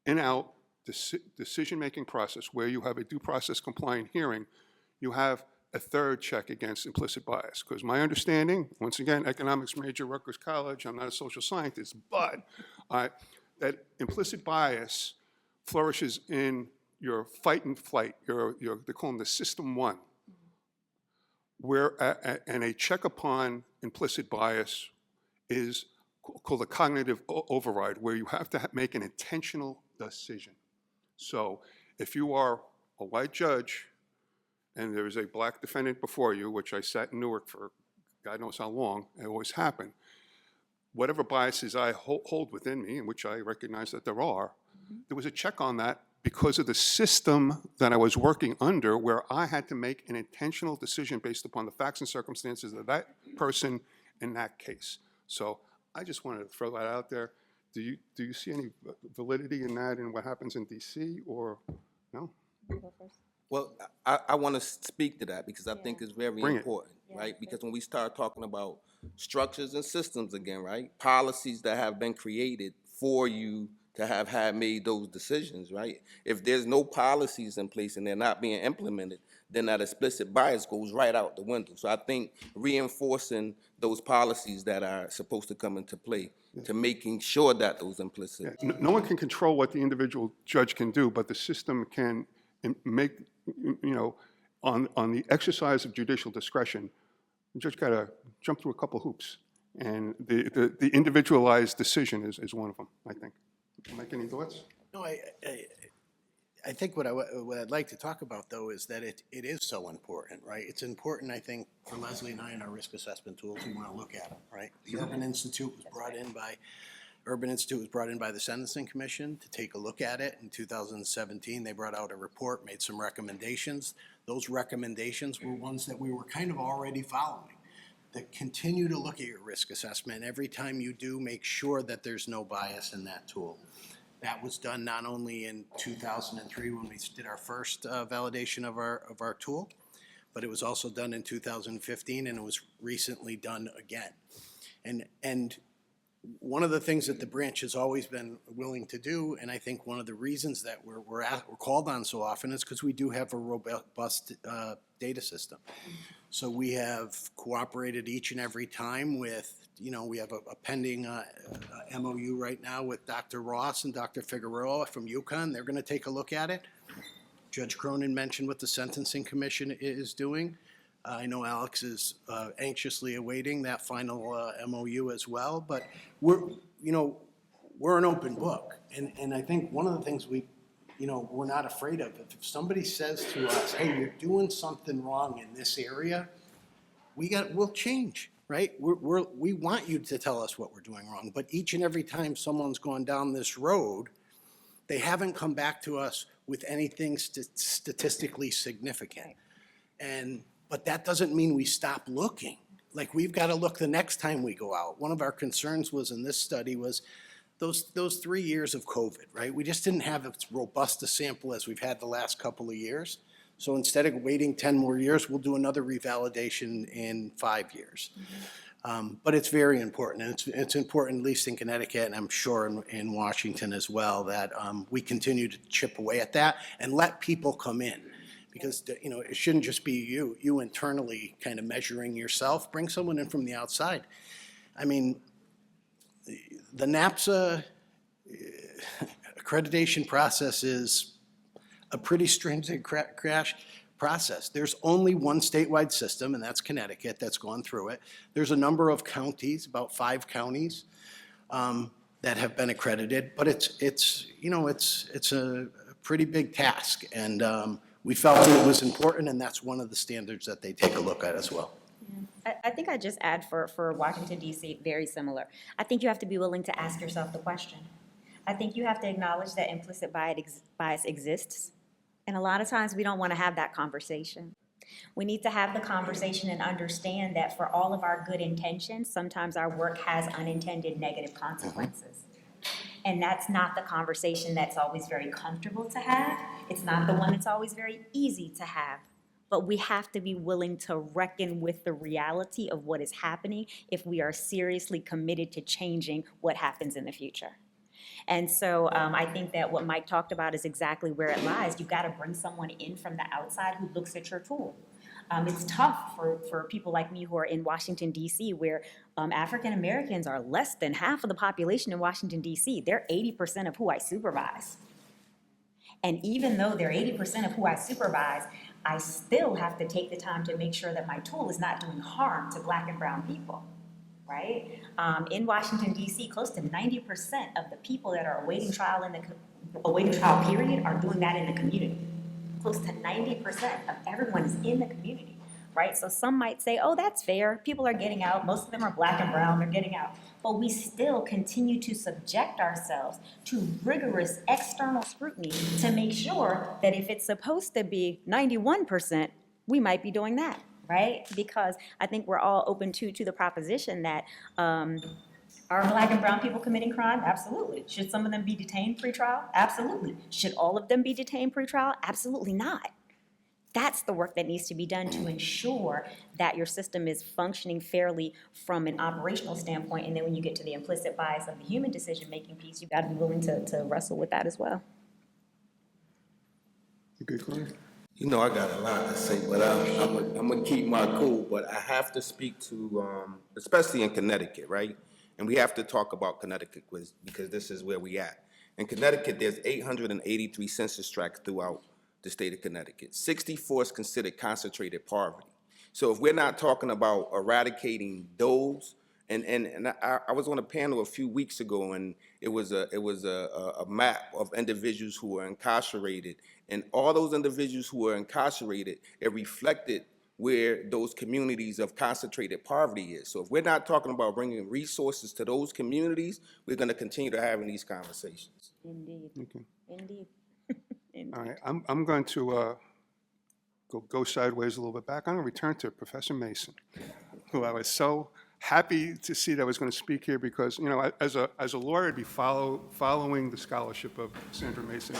in-out decision-making process where you have a due process compliant hearing, you have a third check against implicit bias. Because my understanding, once again, economics major, Rutgers College, I'm not a social scientist, but that implicit bias flourishes in your fight and flight, they call them the system one, and a check upon implicit bias is called a cognitive override, where you have to make an intentional decision. So if you are a white judge and there is a black defendant before you, which I sat in Newark for God knows how long, it always happened, whatever biases I hold within me, and which I recognize that there are, there was a check on that because of the system that I was working under, where I had to make an intentional decision based upon the facts and circumstances of that person in that case. So I just wanted to throw that out there. Do you see any validity in that in what happens in DC, or no? Well, I want to speak to that because I think it's very important, right? Because when we start talking about structures and systems again, right? Policies that have been created for you to have made those decisions, right? If there's no policies in place and they're not being implemented, then that explicit bias goes right out the window. So I think reinforcing those policies that are supposed to come into play to making sure that those implicit. Yeah. No one can control what the individual judge can do, but the system can make, on the exercise of judicial discretion, the judge got to jump through a couple hoops. And the individualized decision is one of them, I think. Mike, any thoughts? No, I think what I'd like to talk about, though, is that it is so important, right? It's important, I think, for Leslie and I in our risk assessment tools. We want to look at them, right? The Urban Institute was brought in by the Sentencing Commission to take a look at it. In 2017, they brought out a report, made some recommendations. Those recommendations were ones that we were kind of already following. That continue to look at your risk assessment. Every time you do, make sure that there's no bias in that tool. That was done not only in 2003 when we did our first validation of our tool, but it was also done in 2015, and it was recently done again. And one of the things that the branch has always been willing to do, and I think one of the reasons that we're called on so often, is because we do have a robust data system. So we have cooperated each and every time with, we have a pending MOU right now with Dr. Ross and Dr. Figueroa from UCONN. They're going to take a look at it. Judge Cronin mentioned what the Sentencing Commission is doing. I know Alex is anxiously awaiting that final MOU as well, but we're an open book. And I think one of the things we're not afraid of, if somebody says to us, hey, you're doing something wrong in this area, we'll change. right? We want you to tell us what we're doing wrong, but each and every time someone's gone down this road, they haven't come back to us with anything statistically significant. But that doesn't mean we stop looking. Like, we've got to look the next time we go out. One of our concerns was in this study was those 3 years of COVID, right? We just didn't have as robust a sample as we've had the last couple of years. So instead of waiting 10 more years, we'll do another revalidation in 5 years. But it's very important, and it's important, at least in Connecticut, and I'm sure in Washington as well, that we continue to chip away at that and let people come in. Because, you know, it shouldn't just be you internally kind of measuring yourself. Bring someone in from the outside. I mean, the NAACP accreditation process is a pretty stringent crash process. There's only one statewide system, and that's Connecticut, that's gone through it. There's a number of counties, about 5 counties, that have been accredited, but it's a pretty big task, and we felt it was important, and that's one of the standards that they take a look at as well. I think I just add for Washington, D.C., very similar. I think you have to be willing to ask yourself the question. I think you have to acknowledge that implicit bias exists. And a lot of times we don't want to have that conversation. We need to have the conversation and understand that for all of our good intentions, sometimes our work has unintended negative consequences. And that's not the conversation that's always very comfortable to have. It's not the one that's always very easy to have. But we have to be willing to reckon with the reality of what is happening if we are seriously committed to changing what happens in the future. And so I think that what Mike talked about is exactly where it lies. You've got to bring someone in from the outside who looks at your tool. It's tough for people like me who are in Washington, D.C., where African Americans are less than half of the population in Washington, D.C. They're 80% of who I supervise. And even though they're 80% of who I supervise, I still have to take the time to make sure that my tool is not doing harm to Black and brown people. Right? In Washington, D.C., close to 90% of the people that are awaiting trial period are doing that in the community. Close to 90% of everyone is in the community, right? So some might say, oh, that's fair. People are getting out. Most of them are Black and brown. They're getting out. But we still continue to subject ourselves to rigorous external scrutiny to make sure that if it's supposed to be 91%, we might be doing that. Right? Because I think we're all open to the proposition that are Black and brown people committing crime? Absolutely. Should some of them be detained pretrial? Absolutely. Should all of them be detained pretrial? Absolutely not. That's the work that needs to be done to ensure that your system is functioning fairly from an operational standpoint. And then when you get to the implicit bias of the human decision-making piece, you've got to be willing to wrestle with that as well. You good, Corrie? You know, I got a lot to say, but I'm gonna keep my cool. But I have to speak to, especially in Connecticut, right? And we have to talk about Connecticut because this is where we at. In Connecticut, there's 883 census tracts throughout the state of Connecticut. 64 is considered concentrated poverty. So if we're not talking about eradicating those, and I was on a panel a few weeks ago, and it was a map of individuals who were incarcerated, and all those individuals who were incarcerated, it reflected where those communities of concentrated poverty is. So if we're not talking about bringing resources to those communities, we're going to continue to having these conversations. Indeed. Okay. Indeed. Indeed. All right, I'm going to go sideways a little bit back. I'm going to return to Professor Mason, who I was so happy to see that was going to speak here because, you know, as a lawyer, to be following the scholarship of Sandra Mason,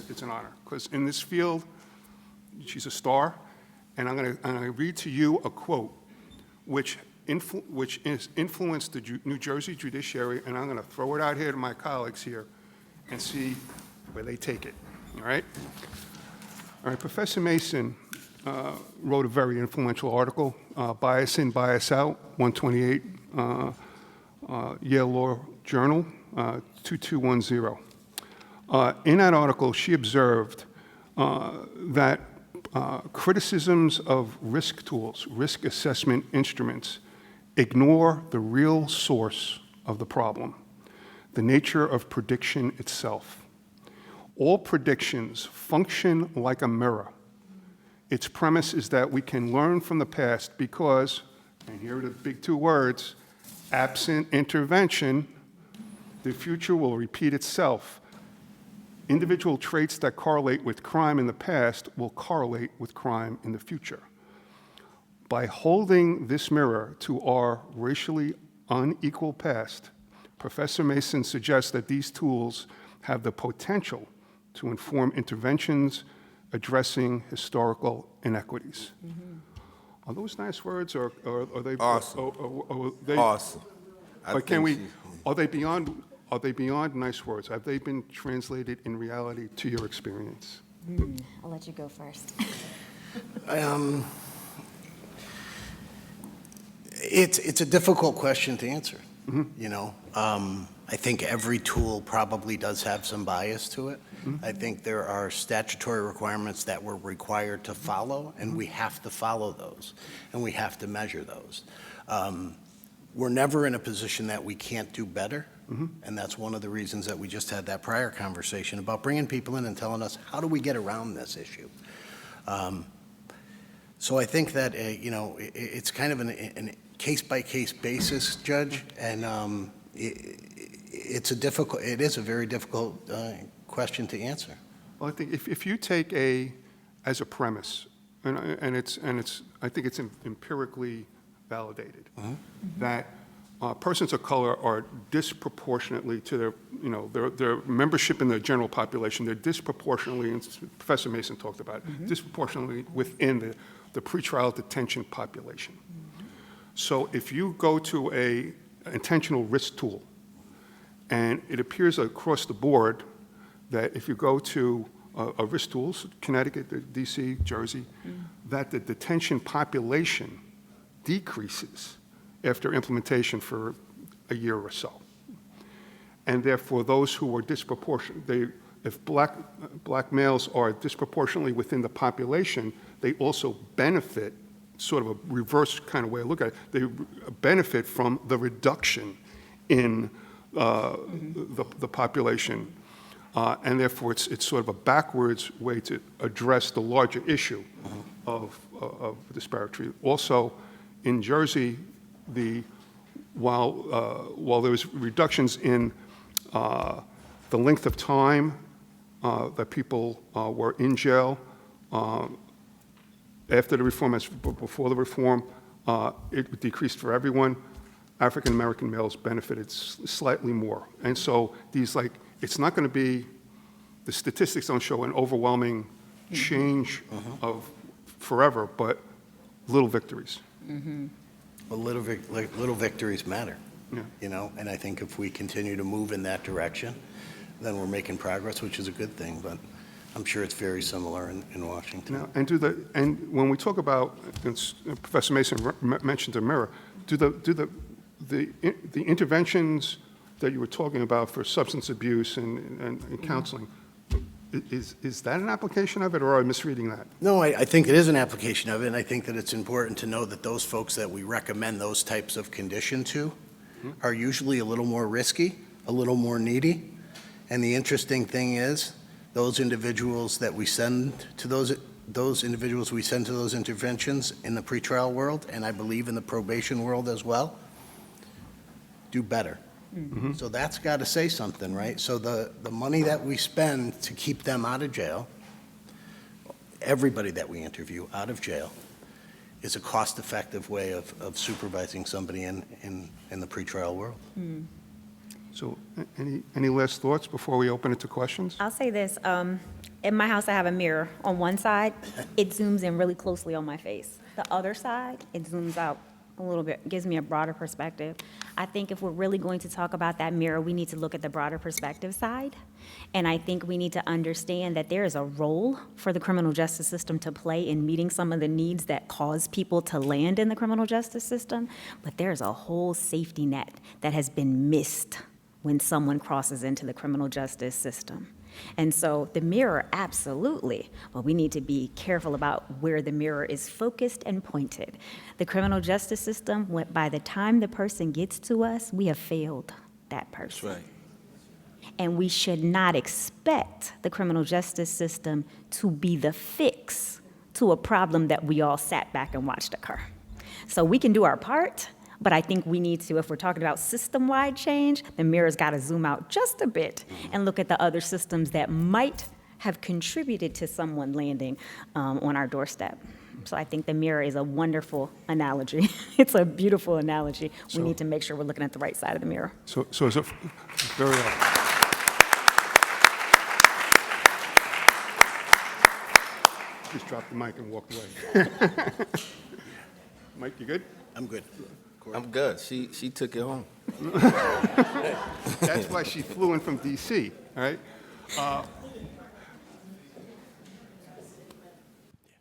it's an honor. Because in this field, she's a star. And I'm going to read to you a quote which influenced the New Jersey judiciary, and I'm going to throw it out here to my colleagues here and see where they take it. All right? All right, Professor Mason wrote a very influential article, Bias In, Bias Out, 128, Yale Law Journal, 2210. In that article, she observed that criticisms of risk tools, risk assessment instruments, ignore the real source of the problem, the nature of prediction itself. All predictions function like a mirror. Its premise is that we can learn from the past because and here are the big two words, absent intervention, the future will repeat itself. Individual traits that correlate with crime in the past will correlate with crime in the future. By holding this mirror to our racially unequal past, Professor Mason suggests that these tools have the potential to inform interventions addressing historical inequities. Are those nice words, or are they Awesome. or they, Awesome. but can we? Are they beyond? Are they beyond nice words? Have they been translated in reality to your experience? I'll let you go first. It's a difficult question to answer, you know. I think every tool probably does have some bias to it. I think there are statutory requirements that we're required to follow, and we have to follow those, and we have to measure those. We're never in a position that we can't do better, and that's one of the reasons that we just had that prior conversation about bringing people in and telling us, how do we get around this issue? So I think that, you know, it's kind of an case-by-case basis, Judge, and it is a very difficult question to answer. Well, I think if you take as a premise, and I think it's empirically validated, that persons of color are disproportionately to their, you know, their membership in the general population, they're disproportionately, and Professor Mason talked about it, disproportionately within the pretrial detention population. So if you go to a intentional risk tool, and it appears across the board that if you go to a risk tools, Connecticut, DC, Jersey, that the detention population decreases after implementation for a year or so. And therefore, those who are disproportionate, if black males are disproportionately within the population, they also benefit, sort of a reverse kind of way to look at it, they benefit from the reduction in the population. And therefore, it's sort of a backwards way to address the larger issue of disparate treatment. Also, in Jersey, while there was reductions in the length of time that people were in jail after the reform, as before the reform, it decreased for everyone. African American males benefited slightly more, and so it's not going to be. The statistics don't show an overwhelming change of forever, but little victories. Well, little victories matter, Yeah. you know, and I think if we continue to move in that direction, then we're making progress, which is a good thing, but I'm sure it's very similar in Washington. Now, and when we talk about, Professor Mason mentioned the mirror, do the interventions that you were talking about for substance abuse and counseling, is that an application of it, or am I misreading that? No, I think it is an application of it, and I think that it's important to know that those folks that we recommend those types of condition to are usually a little more risky, a little more needy, and the interesting thing is, those individuals that we send to those individuals we send to those interventions in the pretrial world, and I believe in the probation world as well, do better. So that's got to say something, right? So the money that we spend to keep them out of jail, everybody that we interview out of jail, is a cost-effective way of supervising somebody in the pretrial world. So any last thoughts before we open it to questions? I'll say this, in my house I have a mirror. On one side, it zooms in really closely on my face. The other side, it zooms out a little bit, gives me a broader perspective. I think if we're really going to talk about that mirror, we need to look at the broader perspective side. And I think we need to understand that there is a role for the criminal justice system to play in meeting some of the needs that cause people to land in the criminal justice system. But there's a whole safety net that has been missed when someone crosses into the criminal justice system. And so the mirror, absolutely, but we need to be careful about where the mirror is focused and pointed. The criminal justice system, by the time the person gets to us, we have failed that person. That's right. And we should not expect the criminal justice system to be the fix to a problem that we all sat back and watched occur. So we can do our part, but I think we need to, if we're talking about system-wide change, the mirror's got to zoom out just a bit and look at the other systems that might have contributed to someone landing on our doorstep. So I think the mirror is a wonderful analogy. It's a beautiful analogy. We need to make sure we're looking at the right side of the mirror. So it's a very. Just dropped the mic and walked away. Mike, you good? I'm good. I'm good. She took it home. That's why she flew in from DC, all right?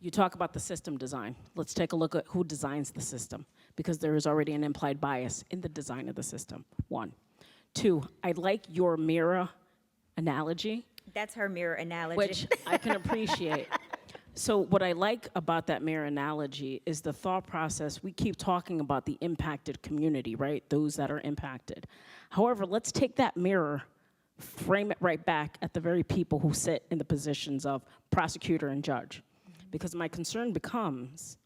You talk about the system design. Let's take a look at who designs the system, because there is already an implied bias in the design of the system, 1. 2, I like your mirror analogy, That's her mirror analogy. which I can appreciate. So what I like about that mirror analogy is the thought process. We keep talking about the impacted community, right? Those that are impacted. However, let's take that mirror, frame it right back at the very people who sit in the positions of prosecutor and judge. Because my concern becomes,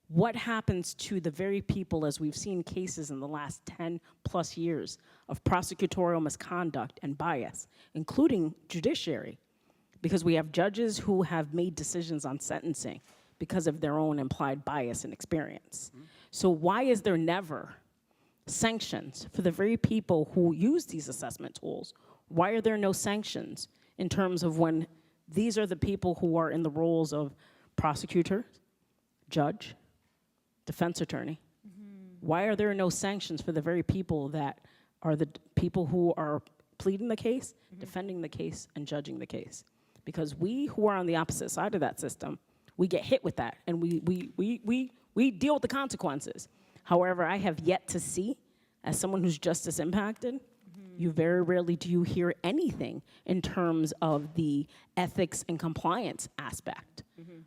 what happens to the very people, as we've seen cases in the last 10 plus years of prosecutorial misconduct and bias, including judiciary, because we have judges who have made decisions on sentencing because of their own implied bias and experience. So why is there never sanctions for the very people who use these assessment tools? Why are there no sanctions in terms of when these are the people who are in the roles of prosecutor, judge, defense attorney? Why are there no sanctions for the very people that are the people who are pleading the case, defending the case, and judging the case? Because we who are on the opposite side of that system, we get hit with that, and we deal with the consequences. However, I have yet to see, as someone who's justice impacted, you very rarely do you hear anything in terms of the ethics and compliance aspect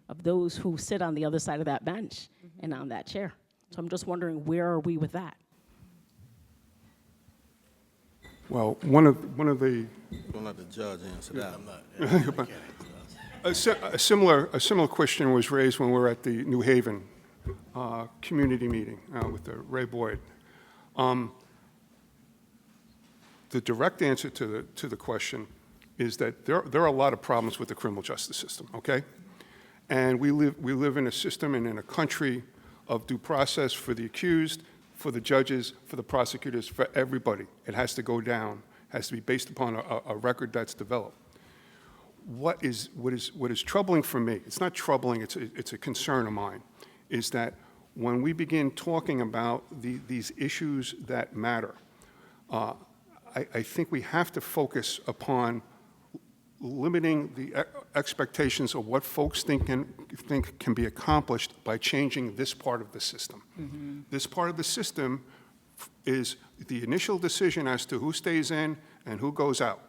of those who sit on the other side of that bench and on that chair. So I'm just wondering, where are we with that? Well, one of the Don't let the judge answer that. a similar question was raised when we were at the New Haven community meeting with Ray Boyd. The direct answer to the question is that there are a lot of problems with the criminal justice system. Okay, and we live in a system and in a country of due process for the accused, for the judges, for the prosecutors, for everybody. It has to go down. It has to be based upon a record that's developed. What is troubling for me? It's not troubling. It's a concern of mine. Is that when we begin talking about these issues that matter, I think we have to focus upon limiting the expectations of what folks think can be accomplished by changing this part of the system. This part of the system is the initial decision as to who stays in and who goes out.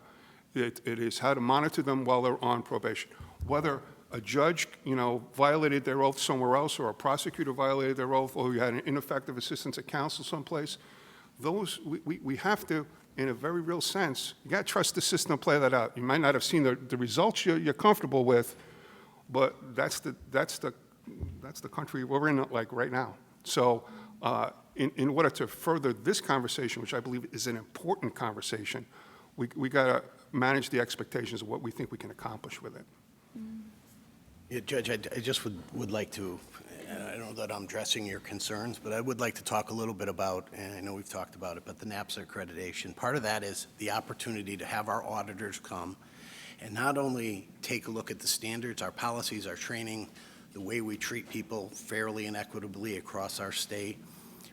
It is how to monitor them while they're on probation. Whether a judge, violated their oath somewhere else, or a prosecutor violated their oath, or you had an ineffective assistance of counsel someplace, we have to, in a very real sense, you got to trust the system to play that out. You might not have seen the results you're comfortable with, but that's the country we're in, like right now. So in order to further this conversation, which I believe is an important conversation, we got to manage the expectations of what we think we can accomplish with it. Yeah, Judge, I just would like to, and I don't know that I'm addressing your concerns, but I would like to talk a little bit about, and I know we've talked about it, but the NAACP accreditation. Part of that is the opportunity to have our auditors come and not only take a look at the standards, our policies, our training, the way we treat people fairly and equitably across our state,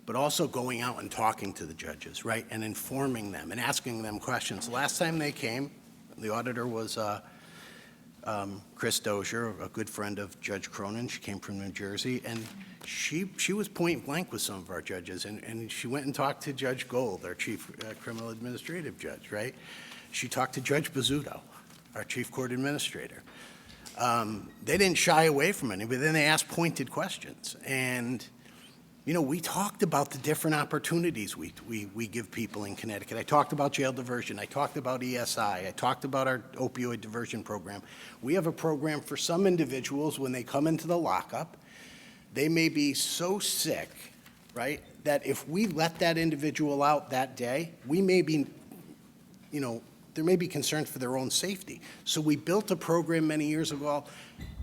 but also going out and talking to the judges, right, and informing them and asking them questions. Last time they came, the auditor was Chris Dozier, a good friend of Judge Cronin. She came from New Jersey, and she was point blank with some of our judges, and she went and talked to Judge Gold, our chief criminal administrative judge, right? She talked to Judge Bizzuto, our chief court administrator. They didn't shy away from any, but then they asked pointed questions. And, we talked about the different opportunities we give people in Connecticut. I talked about jail diversion. I talked about ESI. I talked about our opioid diversion program. We have a program for some individuals when they come into the lockup. They may be so sick right? That if we let that individual out that day, we may be, there may be concerns for their own safety. So we built a program many years ago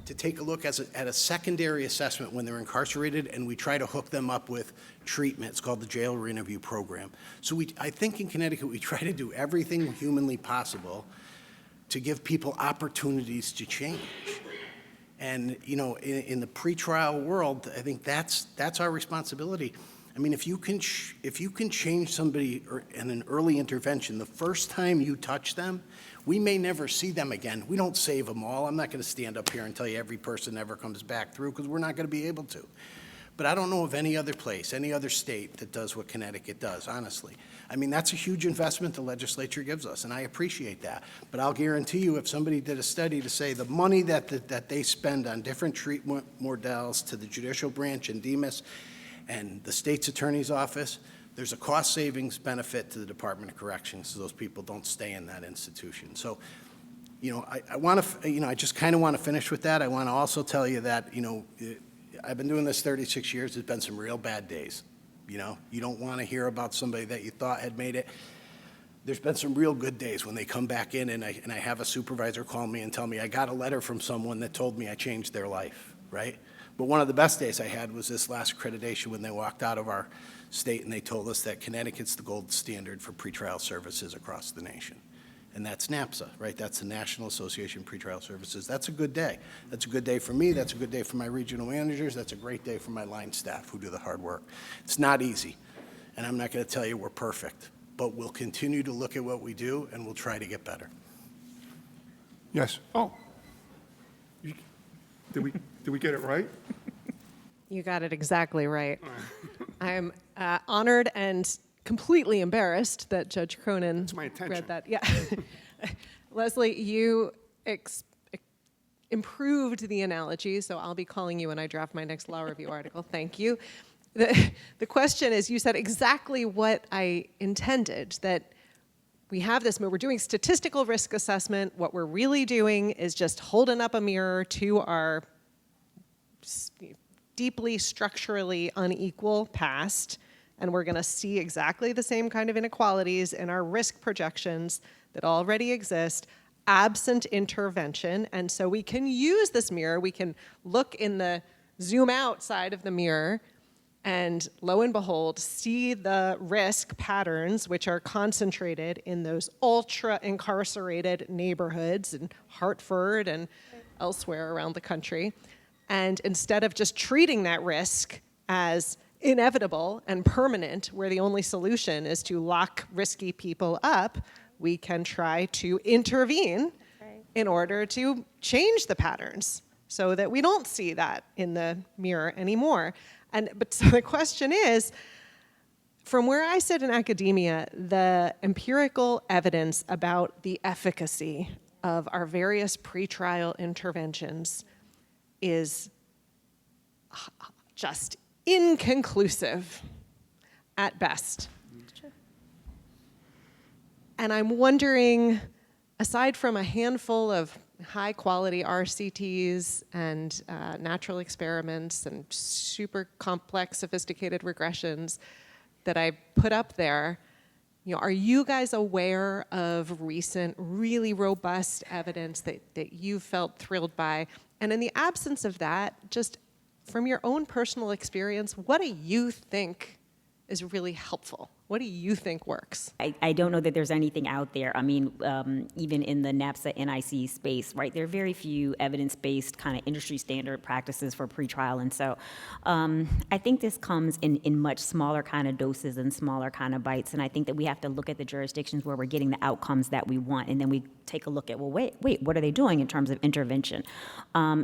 to take a look at a secondary assessment when they're incarcerated, and we try to hook them up with treatment. It's called the Jail Reinterview Program. So I think in Connecticut, we try to do everything humanly possible to give people opportunities to change. And, in the pretrial world, I think that's our responsibility. I mean, if you can change somebody in an early intervention, the first time you touch them, we may never see them again. We don't save them all. I'm not going to stand up here and tell you every person ever comes back through, because we're not going to be able to. But I don't know of any other place, any other state that does what Connecticut does, honestly. I mean, that's a huge investment the legislature gives us, and I appreciate that. But I'll guarantee you, if somebody did a study to say the money that they spend on different treatment models to the judicial branch and DEMIS and the state's attorney's office, there's a cost savings benefit to the Department of Corrections, so those people don't stay in that institution. So, I want to, I just kind of want to finish with that. I want to also tell you that, I've been doing this 36 years. There's been some real bad days. You don't want to hear about somebody that you thought had made it. There's been some real good days when they come back in and I have a supervisor call me and tell me, I got a letter from someone that told me I changed their life, right? But one of the best days I had was this last accreditation when they walked out of our state and they told us that Connecticut's the gold standard for pretrial services across the nation. And that's NAACP, right? That's the National Association of Pretrial Services. That's a good day. That's a good day for me. That's a good day for my regional managers. That's a great day for my line staff who do the hard work. It's not easy, and I'm not going to tell you we're perfect, but we'll continue to look at what we do, and we'll try to get better. Yes. Oh. Did we get it right? You got it exactly right. I'm honored and completely embarrassed that Judge Cronin my intention. read that. Yeah. Leslie, you improved the analogy, so I'll be calling you when I draft my next law review article. Thank you. The question is, you said exactly what I intended, that we have this, we're doing statistical risk assessment. What we're really doing is just holding up a mirror to our deeply structurally unequal past, and we're going to see exactly the same kind of inequalities in our risk projections that already exist, absent intervention. And so we can use this mirror, we can look in the zoom out side of the mirror, and lo and behold, see the risk patterns which are concentrated in those ultra incarcerated neighborhoods in Hartford and elsewhere around the country. And instead of just treating that risk as inevitable and permanent, where the only solution is to lock risky people up, we can try to intervene in order to change the patterns so that we don't see that in the mirror anymore. But so the question is, from where I sit in academia, the empirical evidence about the efficacy of our various pretrial interventions is just inconclusive at best. Sure. And I'm wondering, aside from a handful of high-quality RCTs and natural experiments and super complex, sophisticated regressions that I put up there, are you guys aware of recent, really robust evidence that you felt thrilled by? And in the absence of that, just from your own personal experience, what do you think is really helpful? What do you think works? I don't know that there's anything out there. I mean, even in the NAACP NIC space, right, there are very few evidence-based kind of industry standard practices for pretrial. And so I think this comes in much smaller kind of doses and smaller kind of bites. And I think that we have to look at the jurisdictions where we're getting the outcomes that we want. And then we take a look at, well, wait, what are they doing in terms of intervention?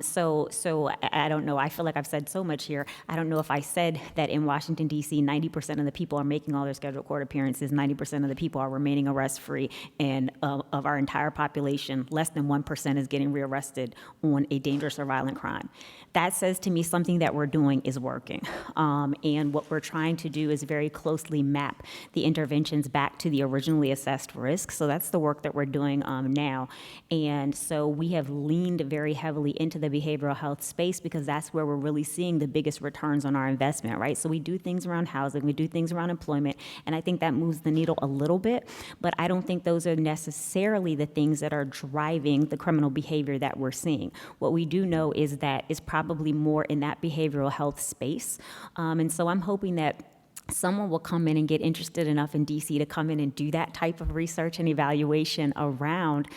So I don't know. I feel like I've said so much here. I don't know if I said that in Washington, D.C., 90% of the people are making all their scheduled scheduled court appearances, 90% of the people are remaining arrest-free, and of our entire population, less than 1% is getting rearrested on a dangerous or violent crime. That says to me something that we're doing is working. And what we're trying to do is very closely map the interventions back to the originally assessed risk. So that's the work that we're doing now. And so we have leaned very heavily into the behavioral health space because that's where we're really seeing the biggest returns on our investment, right? So we do things around housing, we do things around employment, and I think that moves the needle a little bit, but I don't think those are necessarily the things that are driving the criminal behavior that we're seeing. What we do know is that it's probably more in that behavioral health space. And so I'm hoping that someone will come in and get interested enough in DC to come in and do that type of research and evaluation around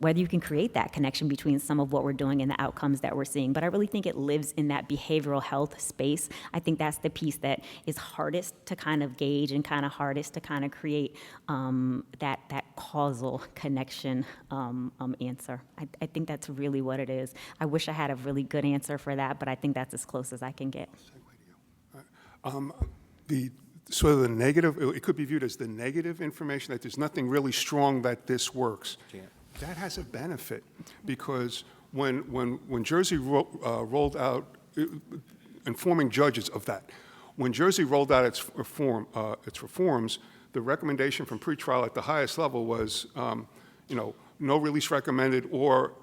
whether you can create that connection between some of what we're doing and the outcomes that we're seeing. But I really think it lives in that behavioral health space. I think that's the piece that is hardest to kind of gauge and kind of hardest to kind of create that causal connection answer. I think that's really what it is. I wish I had a really good answer for that, but I think that's as close as I can get. So the negative, it could be viewed as the negative information, that there's nothing really strong that this works. Yeah. That has a benefit, because when Jersey rolled out, informing judges of that, when Jersey rolled out its reforms, the recommendation from pretrial at the highest level was, no release recommended or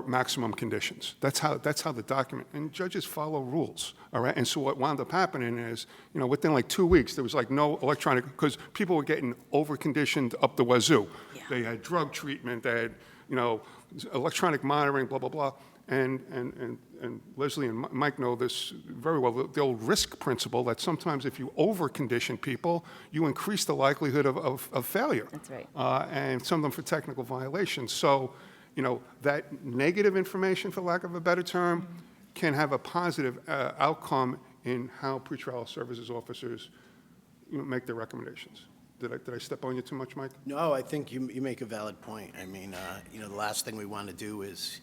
maximum conditions. That's how the document, and judges follow rules, all right? And so what wound up happening is, within like 2 weeks, there was like no electronic, because people were getting over-conditioned up the wazoo. Yeah. They had drug treatment, they had, electronic monitoring, blah, blah, blah. And Leslie and Mike know this very well, the old risk principle, that sometimes if you over-condition people, you increase the likelihood of failure. That's right. And some of them for technical violations. So, that negative information, for lack of a better term, can have a positive outcome in how pretrial services officers make their recommendations. Did I step on you too much, Mike? No, I think you make a valid point. I mean, the last thing we want to do is,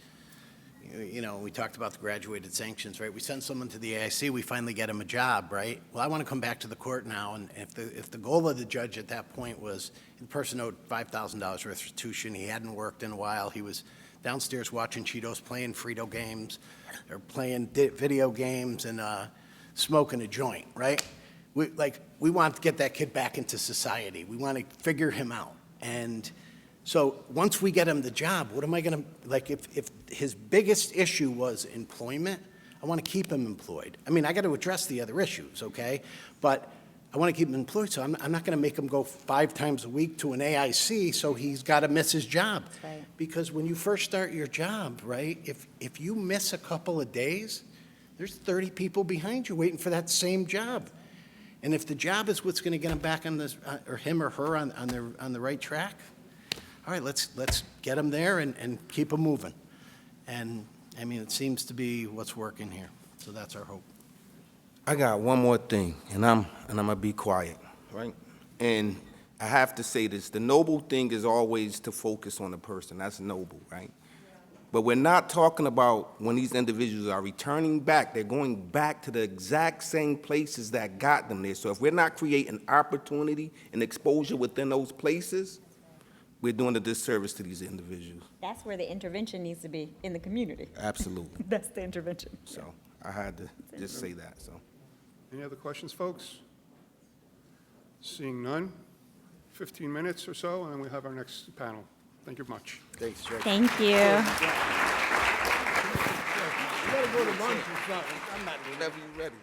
we talked about the graduated sanctions, right? We send someone to the AIC, we finally get him a job, right? Well, I want to come back to the court now, and if the goal of the judge at that point was the person owed $5,000 restitution, he hadn't worked in a while, he was downstairs watching Cheetos, playing Frito games, or playing video games, and smoking a joint, right? We want to get that kid back into society. We want to figure him out. And so once we get him the job, what am I going to, if his biggest issue was employment, I want to keep him employed. I mean, I got to address the other issues, okay? But I want to keep him employed, so I'm not going to make him go 5 times a week to an AIC so he's got to miss his job. That's right. Because when you first start your job, right, if you miss a couple of days, there's 30 people behind you waiting for that same job. And if the job is what's going to get him back on this, or him or her on the right track, all right, let's get them there and keep them moving. And, I mean, it seems to be what's working here. So that's our hope. I got one more thing, and I'm gonna be quiet, right? And I have to say this, the noble thing is always to focus on the person. That's noble, right? But we're not talking about when these individuals are returning back, they're going back to the exact same places that got them there. So if we're not creating opportunity and exposure within those places, we're doing a disservice to these individuals. That's where the intervention needs to be, in the community. Absolutely. That's the intervention. So I had to just say that, so. Any other questions, folks? Seeing none, 15 minutes or so, and then we have our next panel. Thank you much. Thanks, Judge. Thank you. You gotta go to lunch or something. I'm not whenever you're ready.